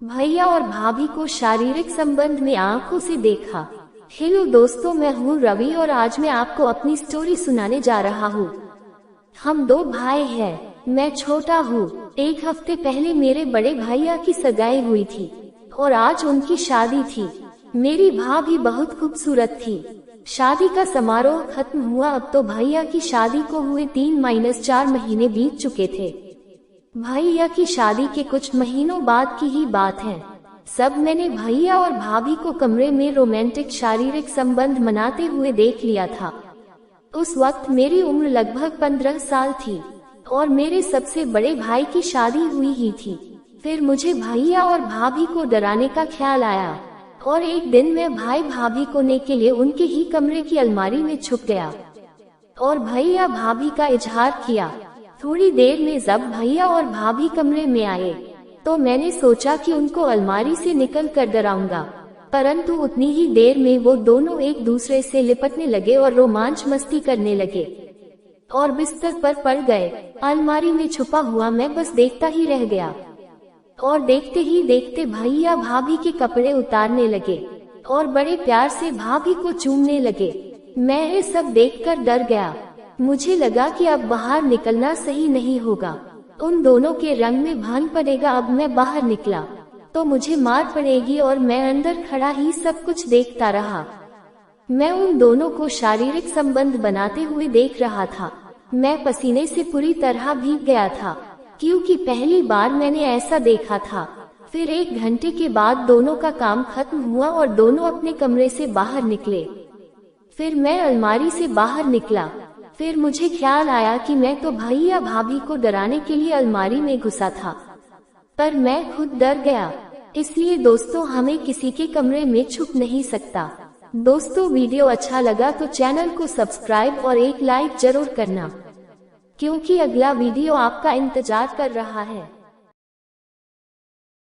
भैया और भाभी को शारीरिक संबंध में आंखों से देखा। हेलो दोस्तों, मैं हूँ रवि और आज मैं आपको अपनी स्टोरी सुनाने जा रहा हूँ। हम दो भाई हैं, मैं छोटा हूँ। एक हफ्ते पहले मेरे बड़े भैया की सगाई हुई थी और आज उनकी शादी थी। मेरी भाभी बहुत खूबसूरत थी। शादी का समारोह खत्म हुआ। अब तो भैया की शादी को हुए 3-4 महीने बीत चुके थे। भैया की शादी के कुछ महीनों बाद की ही बात है। सब मैंने भैया और भाभी को कमरे में रोमांटिक शारीरिक संबंध मनाते हुए देख लिया था। उस वक्त मेरी उम्र लगभग 15 साल थी और मेरे सबसे बड़े भाई की शादी हुई ही थी। फिर मुझे भैया और भाभी को डराने का ख्याल आया और एक दिन मैं भाई भाभी को ने के लिए उनके ही कमरे की अलमारी में छुप गया और भैया भाभी का इजहार किया। थोड़ी देर में जब भैया और भाभी कमरे में आए तो मैंने सोचा कि उनको अलमारी से निकल कर डराऊंगा, परंतु उतनी ही देर में वो दोनों एक दूसरे से लिपटने लगे और रोमांच मस्ती करने लगे और बिस्तर पर पड़ गए। अलमारी में छुपा हुआ मैं बस देखता ही रह गया और देखते ही देखते भैया भाभी के कपड़े उतारने लगे और बड़े प्यार से भाभी को चूमने लगे। मैं ये सब देखकर डर गया। मुझे लगा कि अब बाहर निकलना सही नहीं होगा, उन दोनों के रंग में भान पड़ेगा। अब मैं बाहर निकला तो मुझे मार पड़ेगी और मैं अंदर खड़ा ही सब कुछ देखता रहा। मैं उन दोनों को शारीरिक संबंध बनाते हुए देख रहा था। मैं पसीने से पूरी तरह भीग गया था क्योंकि पहली बार मैंने ऐसा देखा था। फिर 1 घंटे के बाद दोनों का काम खत्म हुआ और दोनों अपने कमरे से बाहर निकले। फिर मैं अलमारी से बाहर निकला। फिर मुझे ख्याल आया कि मैं तो भैया भाभी को डराने के लिए अलमारी में घुसा था, पर मैं खुद डर गया। इसलिए दोस्तों, हमें किसी के कमरे में छुप नहीं सकता। दोस्तों, वीडियो अच्छा लगा तो चैनल को सब्सक्राइब और एक लाइक जरूर करना, क्योंकि अगला वीडियो आपका इंतजार कर रहा है।